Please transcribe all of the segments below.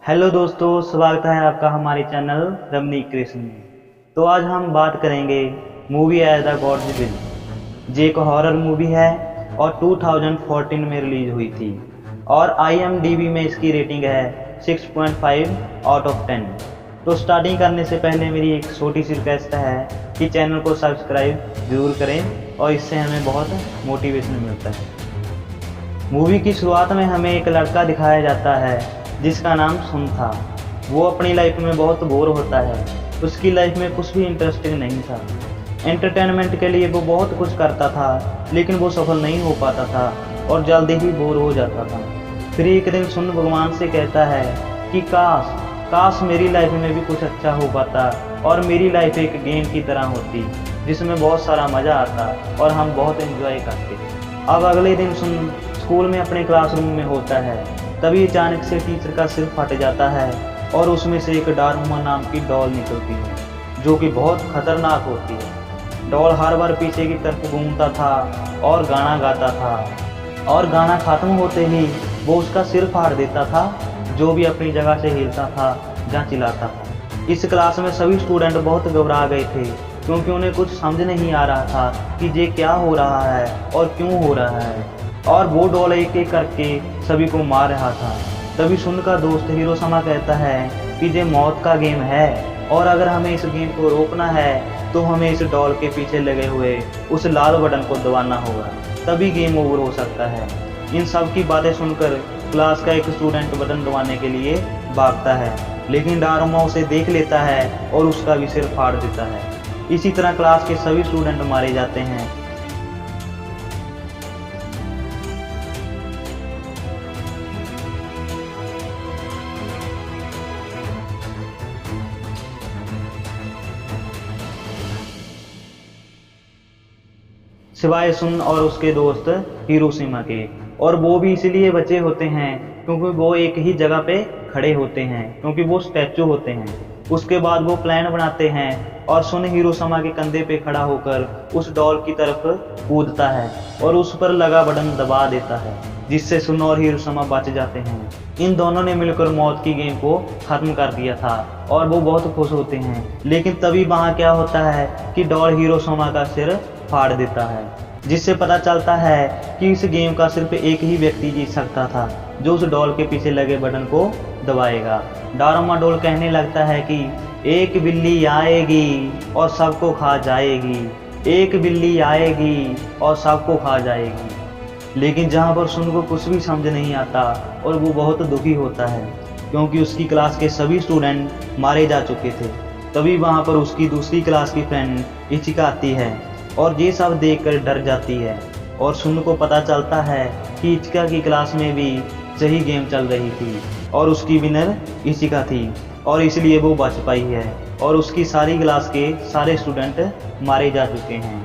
Hello दोस्तों, स्वागत है आपका हमारे चैनल रमनी कृष्ण में। तो आज हम बात करेंगे movie as the gods will. ये एक हॉरर मूवी है और 2014 में रिलीज हुई थी और IMDb में इसकी रेटिंग है 6.5 आउट ऑफ 10। तो स्टार्टिंग करने से पहले मेरी एक छोटी सी रिक्वेस्ट है कि चैनल को सब्सक्राइब ज़रूर करें और इससे हमें बहुत मोटिवेशन मिलता है। मूवी की शुरुआत में हमें एक लड़का दिखाया जाता है जिसका नाम सुन था। वो अपनी लाइफ में बहुत बोर होता है। उसकी लाइफ में कुछ भी इंटरेस्टिंग नहीं था। एंटरटेनमेंट के लिए वो बहुत कुछ करता था लेकिन वो सफल नहीं हो पाता था और जल्दी ही बोर हो जाता था। फिर एक दिन सुन भगवान से कहता है कि काश काश मेरी लाइफ में भी कुछ अच्छा हो पाता और मेरी लाइफ एक गेम की तरह होती जिसमें बहुत सारा मज़ा आता और हम बहुत एंजॉय करते। अब अगले दिन सुन स्कूल में अपने क्लासरूम में होता है। तभी अचानक से टीचर का सिर फट जाता है और उसमें से एक डार्मा नाम की डॉल निकलती है जो कि बहुत खतरनाक होती है। डॉल हर बार पीछे की तरफ घूमता था और गाना गाता था और गाना खत्म होते ही वो उसका सिर फाड़ देता था जो भी अपनी जगह से हिलता था या चिल्लाता था। इस क्लास में सभी स्टूडेंट बहुत घबरा गए थे क्योंकि उन्हें कुछ समझ नहीं आ रहा था कि ये क्या हो रहा है और क्यों हो रहा है और वो डॉल एक एक करके सभी को मार रहा था। तभी सुन का दोस्त हिरोशिमा कहता है कि ये मौत का गेम है और अगर हमें इस गेम को रोकना है तो हमें इस डॉल के पीछे लगे हुए उस लाल बटन को दबाना होगा, तभी गेम ओवर हो सकता है। इन सब की बातें सुनकर क्लास का एक स्टूडेंट बटन दबाने के लिए भागता है लेकिन डार्मा उसे देख लेता है और उसका भी सिर फाड़ देता है। इसी तरह क्लास के सभी स्टूडेंट मारे जाते हैं। सिवाय सुन और उसके दोस्त हिरोशिमा के, और वो भी इसलिए बचे होते हैं क्योंकि वो एक ही जगह पे खड़े होते हैं क्योंकि वो स्टैचू होते हैं। उसके बाद वो प्लान बनाते हैं और सुन हिरोशिमा के कंधे पे खड़ा होकर उस डॉल की तरफ कूदता है और उस पर लगा बटन दबा देता है जिससे सुन और हिरोशिमा बच जाते हैं। इन दोनों ने मिलकर मौत की गेम को खत्म कर दिया था और वो बहुत खुश होते हैं। लेकिन तभी वहाँ क्या होता है कि डॉल हिरोशिमा का सिर फाड़ देता है जिससे पता चलता है कि इस गेम का सिर्फ एक ही व्यक्ति जीत सकता था जो उस डॉल के पीछे लगे बटन को दबाएगा। डार्मा डॉल कहने लगता है कि एक बिल्ली आएगी और सबको खा जाएगी, एक बिल्ली आएगी और सबको खा जाएगी। लेकिन जहाँ पर सुन को कुछ भी समझ नहीं आता और वो बहुत दुखी होता है क्योंकि उसकी क्लास के सभी स्टूडेंट मारे जा चुके थे। तभी वहाँ पर उसकी दूसरी क्लास की फ्रेंड इचिका आती है और ये सब देखकर डर जाती है और सुन को पता चलता है कि इचिका की क्लास में भी सही गेम चल रही थी और उसकी विनर इचिका थी और इसलिए वो बच पाई है और उसकी सारी क्लास के सारे स्टूडेंट मारे जा चुके हैं।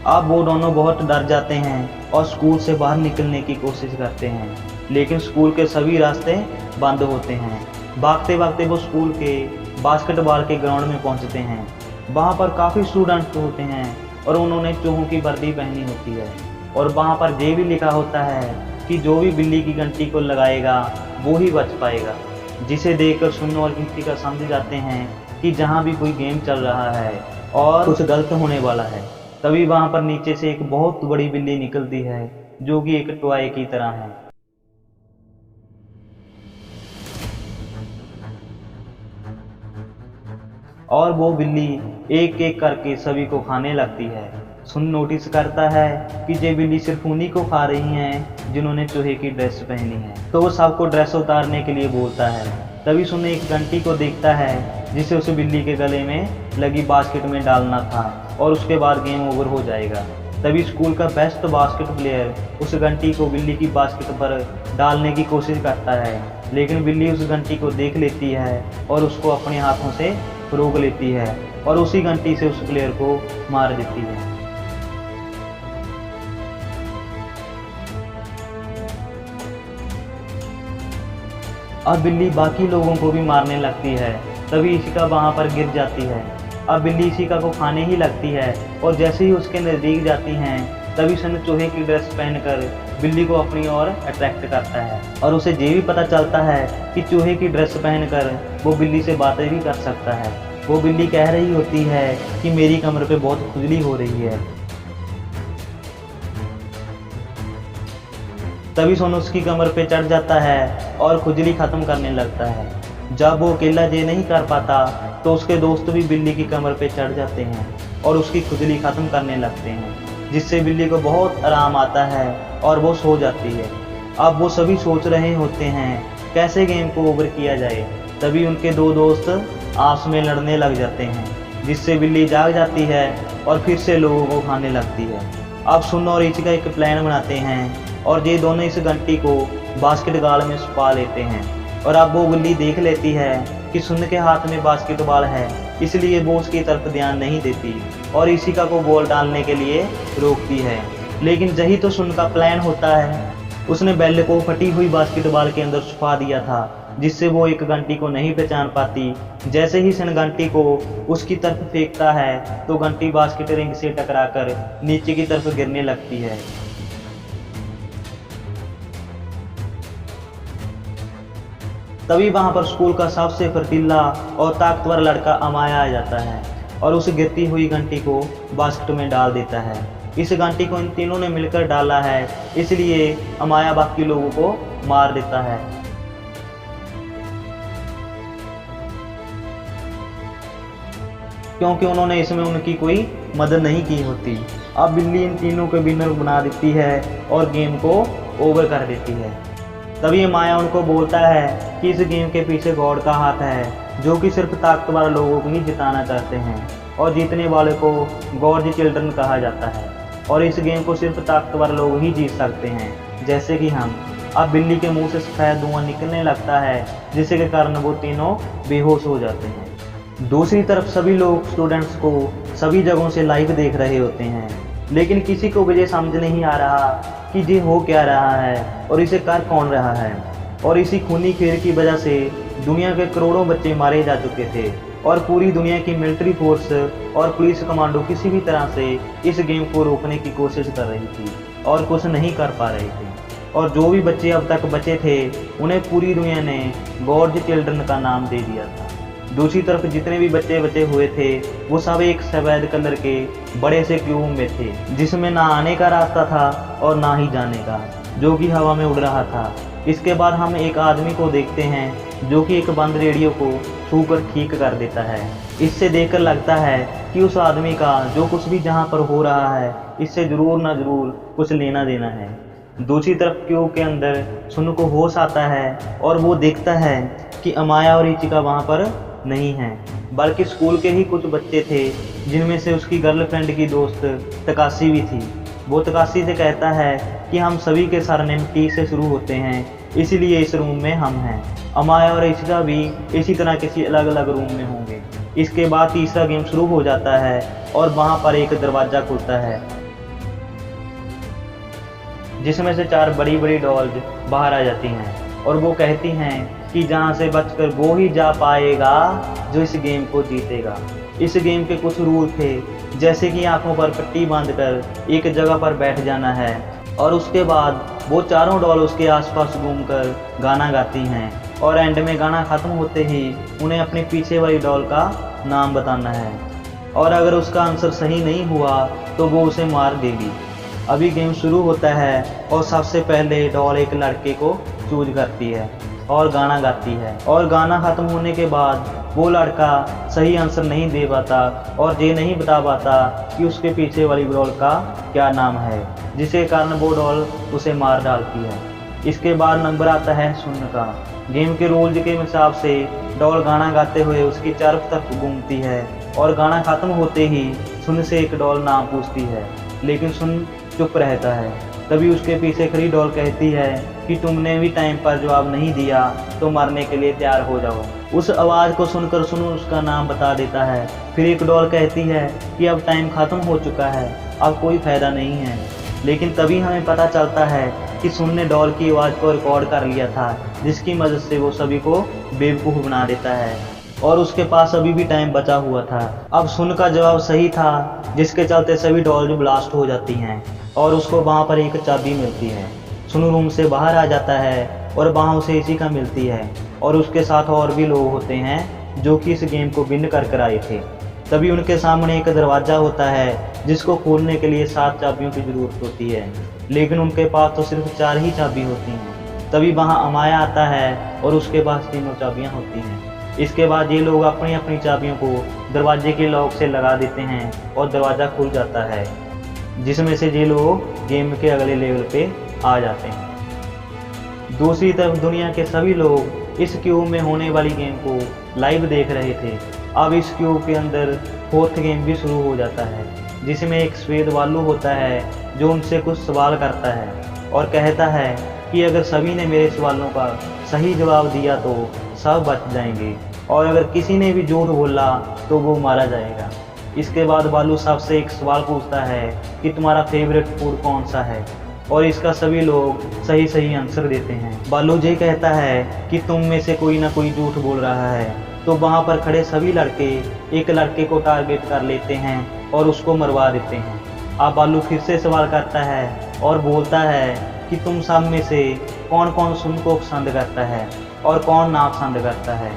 अब वो दोनों बहुत डर जाते हैं और स्कूल से बाहर निकलने की कोशिश करते हैं लेकिन स्कूल के सभी रास्ते बंद होते हैं। भागते भागते वो स्कूल के बास्केटबॉल के ग्राउंड में पहुंचते हैं। वहां पर काफ़ी स्टूडेंट्स होते हैं और उन्होंने चूहों की वर्दी पहनी होती है और वहां पर ये भी लिखा होता है कि जो भी बिल्ली की घंटी को लगाएगा वो ही बच पाएगा, जिसे देखकर सुन और इचिका समझ जाते हैं कि जहाँ भी कोई गेम चल रहा है और कुछ गलत होने वाला है। तभी वहां पर नीचे से एक बहुत बड़ी बिल्ली निकलती है जो कि एक टॉय की तरह है। और वो बिल्ली एक एक करके सभी को खाने लगती है। सुन नोटिस करता है कि ये बिल्ली सिर्फ उन्हीं को खा रही हैं जिन्होंने चूहे की ड्रेस पहनी है, तो वो सबको ड्रेस उतारने के लिए बोलता है। तभी सुन एक घंटी को देखता है जिसे उस बिल्ली के गले में लगी बास्केट में डालना था और उसके बाद गेम ओवर हो जाएगा। तभी स्कूल का बेस्ट बास्केट प्लेयर उस घंटी को बिल्ली की बास्केट पर डालने की कोशिश करता है लेकिन बिल्ली उस घंटी को देख लेती है और उसको अपने हाथों से रोक लेती है और उसी घंटी से उस प्लेयर को मार देती है। अब बिल्ली बाकी लोगों को भी मारने लगती है। तभी इशिका वहां पर गिर जाती है अब बिल्ली इशिका को खाने ही लगती है और जैसे ही उसके नज़दीक जाती हैं तभी सन चूहे की ड्रेस पहनकर बिल्ली को अपनी ओर अट्रैक्ट करता है और उसे ये भी पता चलता है कि चूहे की ड्रेस पहनकर वो बिल्ली से बातें भी कर सकता है। वो बिल्ली कह रही होती है कि मेरी कमर पे बहुत खुजली हो रही है। तभी सन उसकी कमर पे चढ़ जाता है और खुजली खत्म करने लगता है। जब वो अकेला ये नहीं कर पाता तो उसके दोस्त भी बिल्ली की कमर पे चढ़ जाते हैं और उसकी खुजली खत्म करने लगते हैं, जिससे बिल्ली को बहुत आराम आता है और वो सो जाती है। अब वो सभी सोच रहे होते हैं कैसे गेम को ओवर किया जाए। तभी उनके दो दोस्त आपस में लड़ने लग जाते हैं, जिससे बिल्ली जाग जाती है और फिर से लोगों को खाने लगती है। अब सुन और इचिका एक प्लान बनाते हैं और ये दोनों इस घंटी को बास्केटबॉल में छुपा लेते हैं। और अब वो बिल्ली देख लेती है कि सुन के हाथ में बास्केटबॉल है, इसलिए वो उसकी तरफ ध्यान नहीं देती और इशिका को बॉल डालने के लिए रोकती है। लेकिन यही तो सुन का प्लान होता है। उसने बेल को फटी हुई बास्केटबॉल के अंदर छुपा दिया था, जिससे वो एक घंटी को नहीं पहचान पाती। जैसे ही सन घंटी को उसकी तरफ फेंकता है तो घंटी बास्केट रिंग से टकराकर नीचे की तरफ गिरने लगती है। तभी वहां पर स्कूल का सबसे फुर्तीला और ताकतवर लड़का अमाया आ जाता है और उस गिरती हुई घंटी को बास्केट में डाल देता है। इस घंटी को इन तीनों ने मिलकर डाला है, इसलिए अमाया बाकी लोगों को मार देता है। क्योंकि उन्होंने इसमें उनकी कोई मदद नहीं की होती। अब बिल्ली इन तीनों को विनर बना देती है और गेम को ओवर कर देती है। तभी माया उनको बोलता है कि इस गेम के पीछे गॉड का हाथ है, जो कि सिर्फ ताकतवर लोगों को ही जिताना चाहते हैं और जीतने वाले को गॉड चिल्ड्रन कहा जाता है और इस गेम को सिर्फ ताकतवर लोग ही जीत सकते हैं, जैसे कि हम। अब बिल्ली के मुंह से सफ़ेद धुआं निकलने लगता है, जिसके कारण वो तीनों बेहोश हो जाते हैं। दूसरी तरफ सभी लोग स्टूडेंट्स को सभी जगहों से लाइव देख रहे होते हैं, लेकिन किसी को भी समझ नहीं आ रहा कि ये हो क्या रहा है और इसे कर कौन रहा है। और इसी खूनी खेल की वजह से दुनिया के करोड़ों बच्चे मारे जा चुके थे और पूरी दुनिया की मिलिट्री फोर्स और पुलिस कमांडो किसी भी तरह से इस गेम को रोकने की कोशिश कर रही थी और कुछ नहीं कर पा रहे थे। और जो भी बच्चे अब तक बचे थे उन्हें पूरी दुनिया ने गॉड चिल्ड्रन का नाम दे दिया था। दूसरी तरफ जितने भी बच्चे बचे हुए थे वो सब एक सफ़ेद कलर के बड़े से क्यूब में थे, जिसमें ना आने का रास्ता था और ना ही जाने का, जो कि हवा में उड़ रहा था। इसके बाद हम एक आदमी को देखते हैं जो कि एक बंद रेडियो को छूकर ठीक कर देता है। इससे देखकर लगता है कि उस आदमी का जो कुछ भी जहाँ पर हो रहा है इससे ज़रूर ना ज़रूर कुछ लेना देना है। दूसरी तरफ क्यूब के अंदर सुन को होश आता है और वो देखता है कि अमाया और इचिका वहाँ पर नहीं हैं, बल्कि स्कूल के ही कुछ बच्चे थे, जिनमें से उसकी गर्लफ्रेंड की दोस्त तकाशी भी थी। वो तकाशी से कहता है कि हम सभी के सरनेम टी से शुरू होते हैं, इसीलिए इस रूम में हम हैं। अमाया और इशिका भी इसी तरह किसी अलग अलग रूम में होंगे। इसके बाद तीसरा गेम शुरू हो जाता है और वहाँ पर एक दरवाज़ा खुलता है, जिसमें से 4 बड़ी बड़ी डॉल्स बाहर आ जाती हैं और वो कहती हैं कि जहाँ से बचकर वो ही जा पाएगा जो इस गेम को जीतेगा। इस गेम के कुछ रूल थे, जैसे कि आंखों पर पट्टी बांधकर एक जगह पर बैठ जाना है और उसके बाद वो चारों डॉल उसके आसपास घूमकर गाना गाती हैं और एंड में गाना ख़त्म होते ही उन्हें अपने पीछे वाली डॉल का नाम बताना है और अगर उसका आंसर सही नहीं हुआ तो वो उसे मार देगी। अभी गेम शुरू होता है और सबसे पहले डॉल एक लड़के को चूज करती है और गाना गाती है और गाना ख़त्म होने के बाद वो लड़का सही आंसर नहीं दे पाता और ये नहीं बता पाता कि उसके पीछे वाली डॉल का क्या नाम है, जिसके कारण वो डॉल उसे मार डालती है। इसके बाद नंबर आता है सुन का। गेम के रूल्स के हिसाब से डॉल गाना गाते हुए उसकी चारों तरफ घूमती है और गाना ख़त्म होते ही सुन से एक डॉल नाम पूछती है, लेकिन सुन चुप रहता है। तभी उसके पीछे खड़ी डॉल कहती है कि तुमने भी टाइम पर जवाब नहीं दिया तो मरने के लिए तैयार हो जाओ। उस आवाज़ को सुनकर सुन उसका नाम बता देता है। फिर एक डॉल कहती है कि अब टाइम ख़त्म हो चुका है, अब कोई फ़ायदा नहीं है। लेकिन तभी हमें पता चलता है कि सुन ने डॉल की आवाज़ को रिकॉर्ड कर लिया था, जिसकी मदद से वो सभी को बेवकूफ़ बना देता है। और उसके पास अभी भी टाइम बचा हुआ था। अब सुन का जवाब सही था, जिसके चलते सभी डॉल्स ब्लास्ट हो जाती हैं और उसको वहाँ पर एक चाबी मिलती है। सुन रूम से बाहर आ जाता है और वहाँ उसे इसी का मिलती है और उसके साथ और भी लोग होते हैं जो कि इस गेम को विन कर आए थे। तभी उनके सामने एक दरवाज़ा होता है जिसको खोलने के लिए 7 चाबियों की ज़रूरत होती है, लेकिन उनके पास तो सिर्फ 4 ही चाबी होती हैं। तभी वहाँ अमाया आता है और उसके पास 3 चाबियाँ होती हैं। इसके बाद ये लोग अपनी अपनी चाबियों को दरवाजे के लॉक से लगा देते हैं और दरवाज़ा खुल जाता है, जिसमें से ये लोग गेम के अगले लेवल पे आ जाते हैं। दूसरी तरफ दुनिया के सभी लोग इस क्यूब में होने वाली गेम को लाइव देख रहे थे। अब इस क्यूब के अंदर 4th गेम भी शुरू हो जाता है, जिसमें एक श्वेत भालू होता है जो उनसे कुछ सवाल करता है और कहता है कि अगर सभी ने मेरे सवालों का सही जवाब दिया तो सब बच जाएंगे और अगर किसी ने भी झूठ बोला तो वो मारा जाएगा। इसके बाद भालू सबसे एक सवाल पूछता है कि तुम्हारा फेवरेट फूड कौन सा है, और इसका सभी लोग सही सही आंसर देते हैं। भालू ये कहता है कि तुम में से कोई ना कोई झूठ बोल रहा है, तो वहाँ पर खड़े सभी लड़के एक लड़के को टारगेट कर लेते हैं और उसको मरवा देते हैं। अब भालू फिर से सवाल करता है और बोलता है कि तुम सब में से कौन कौन सुन को पसंद करता है और कौन ना पसंद करता है,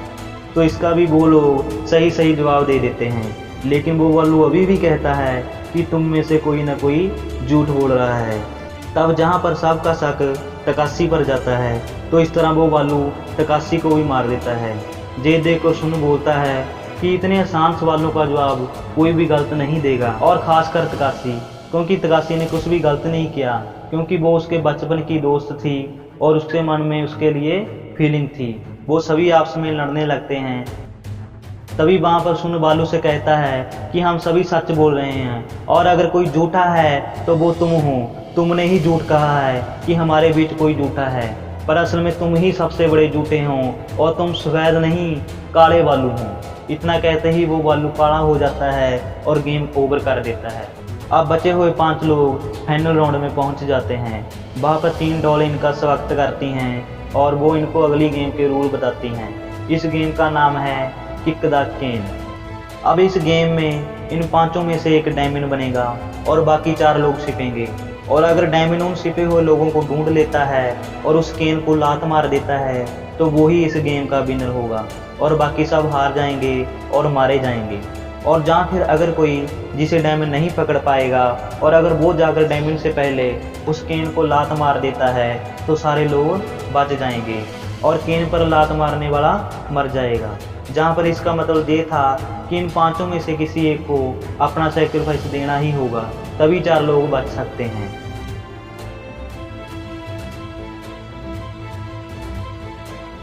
तो इसका भी वो लोग सही सही जवाब दे देते हैं। लेकिन वो भालू अभी भी कहता है कि तुम में से कोई ना कोई झूठ बोल रहा है। तब जहाँ पर सबका शक तकासी पर जाता है, तो इस तरह वो भालू तकासी को भी मार देता है। जे देख को सुन बोलता है कि इतने आसान सवालों का जवाब कोई भी गलत नहीं देगा, और ख़ासकर तकासी, क्योंकि तकासी ने कुछ भी गलत नहीं किया, क्योंकि वो उसके बचपन की दोस्त थी और उसके मन में उसके लिए फीलिंग थी। वो सभी आपस में लड़ने लगते हैं। तभी वहाँ पर सुन भालू से कहता है कि हम सभी सच बोल रहे हैं और अगर कोई झूठा है तो वो तुम हो। तुमने ही झूठ कहा है कि हमारे बीच कोई झूठा है, पर असल में तुम ही सबसे बड़े झूठे हो और तुम सफ़ेद नहीं काले भालू हो। इतना कहते ही वो भालू काला हो जाता है और गेम ओवर कर देता है। अब बचे हुए 5 लोग फाइनल राउंड में पहुंच जाते हैं। वहाँ पर 3 डॉल इनका स्वागत करती हैं और वो इनको अगली गेम के रूल बताती हैं। इस गेम का नाम है किक द कैन। अब इस गेम में इन 5 में से एक डायमंड बनेगा और बाकी 4 लोग छिपेंगे, और अगर डायमंड उन छिपे हुए लोगों को ढूंढ लेता है और उस कैन को लात मार देता है तो वो ही इस गेम का विनर होगा और बाकी सब हार जाएंगे और मारे जाएंगे। और जहाँ फिर अगर कोई जिसे डायमंड नहीं पकड़ पाएगा और अगर वो जाकर डायमंड से पहले उस कैन को लात मार देता है तो सारे लोग बच जाएंगे और कैन पर लात मारने वाला मर जाएगा। जहाँ पर इसका मतलब ये था कि इन 5 में से किसी एक को अपना सेक्रीफाइस देना ही होगा, तभी 4 लोग बच सकते हैं।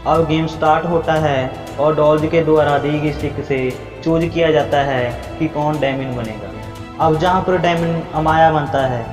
अब गेम स्टार्ट होता है और डॉल्स के द्वारा दी गई स्टिक से चूज किया जाता है कि कौन डायमंड बनेगा। अब जहाँ पर डायमंड अमाया बनता है,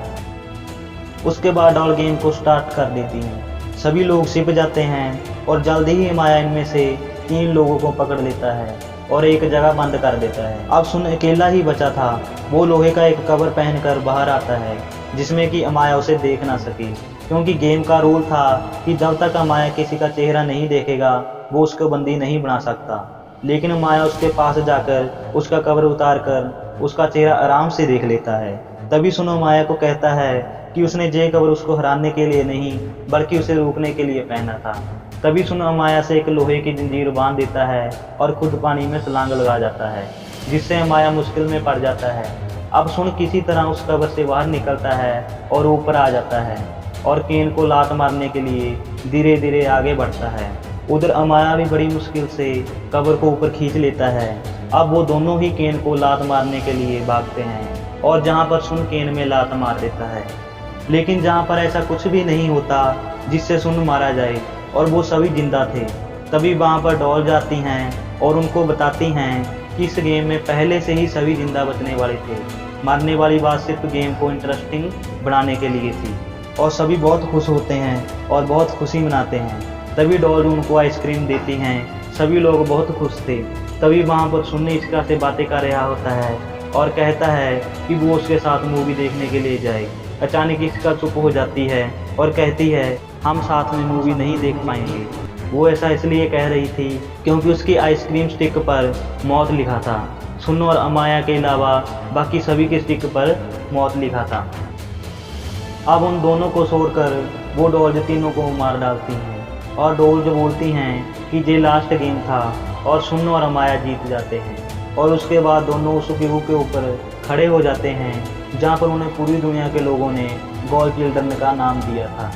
उसके बाद डॉल गेम को स्टार्ट कर देती हैं। सभी लोग छिप जाते हैं और जल्दी ही अमाया इनमें से 3 लोगों को पकड़ लेता है और एक जगह बंद कर देता है। अब सुन अकेला ही बचा था। वो लोहे का एक कवर पहनकर बाहर आता है जिसमें कि अमाया उसे देख ना सके, क्योंकि गेम का रूल था कि जब तक अमाया किसी का चेहरा नहीं देखेगा वो उसको बंदी नहीं बना सकता। लेकिन अमाया उसके पास जाकर उसका कवर उतार कर उसका चेहरा आराम से देख लेता है। तभी सुन अमाया को कहता है कि उसने ये कवर उसको हराने के लिए नहीं बल्कि उसे रोकने के लिए पहना था। तभी सुन अमाया से एक लोहे की जंजीर बांध देता है और खुद पानी में छलांग लगा जाता है, जिससे अमाया मुश्किल में पड़ जाता है। अब सुन किसी तरह उस कवर से बाहर निकलता है और ऊपर आ जाता है और केन को लात मारने के लिए धीरे धीरे आगे बढ़ता है। उधर अमाया भी बड़ी मुश्किल से कवर को ऊपर खींच लेता है। अब वो दोनों ही केन को लात मारने के लिए भागते हैं और जहाँ पर सुन केन में लात मार देता है, लेकिन जहाँ पर ऐसा कुछ भी नहीं होता जिससे सुन मारा जाए और वो सभी जिंदा थे। तभी वहाँ पर डॉल जाती हैं और उनको बताती हैं कि इस गेम में पहले से ही सभी जिंदा बचने वाले थे। मारने वाली बात सिर्फ गेम को इंटरेस्टिंग बनाने के लिए थी और सभी बहुत खुश होते हैं और बहुत खुशी मनाते हैं। तभी डॉल उनको आइसक्रीम देती हैं। सभी लोग बहुत खुश थे। तभी वहाँ पर सुन्नी इसका से बातें कर रहा होता है और कहता है कि वो उसके साथ मूवी देखने के लिए जाए। अचानक इसका चुप हो जाती है और कहती है हम साथ में मूवी नहीं देख पाएंगे। वो ऐसा इसलिए कह रही थी क्योंकि उसकी आइसक्रीम स्टिक पर मौत लिखा था। सुन और अमाया के अलावा बाकी सभी के स्टिक पर मौत लिखा था। अब उन दोनों को छोड़कर वो डॉल्स तीनों को मार डालती हैं और डॉल्स बोलती हैं कि ये लास्ट गेम था और सुन और अमाया जीत जाते हैं। और उसके बाद दोनों उस क्यूब के ऊपर खड़े हो जाते हैं जहाँ पर उन्हें पूरी दुनिया के लोगों ने गॉड चिल्ड्रन का नाम दिया था।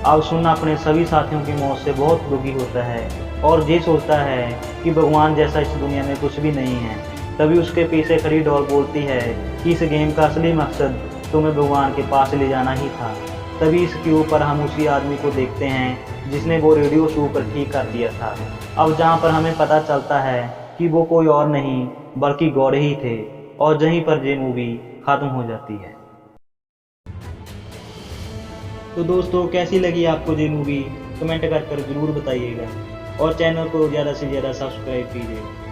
अब सुन अपने सभी साथियों की मौत से बहुत दुखी होता है और ये सोचता है कि भगवान जैसा इस दुनिया में कुछ भी नहीं है। तभी उसके पीछे खड़ी डॉल बोलती है कि इस गेम का असली मकसद तुम्हें भगवान के पास ले जाना ही था। तभी इस क्यूब पर हम उसी आदमी को देखते हैं जिसने वो रेडियो शो पर ठीक कर दिया था। अब जहाँ पर हमें पता चलता है कि वो कोई और नहीं बल्कि गॉड ही थे। और यहीं पर ये मूवी ख़त्म हो जाती है। तो दोस्तों, कैसी लगी आपको ये मूवी कमेंट कर जरूर बताइएगा और चैनल को ज़्यादा से ज़्यादा सब्सक्राइब कीजिएगा।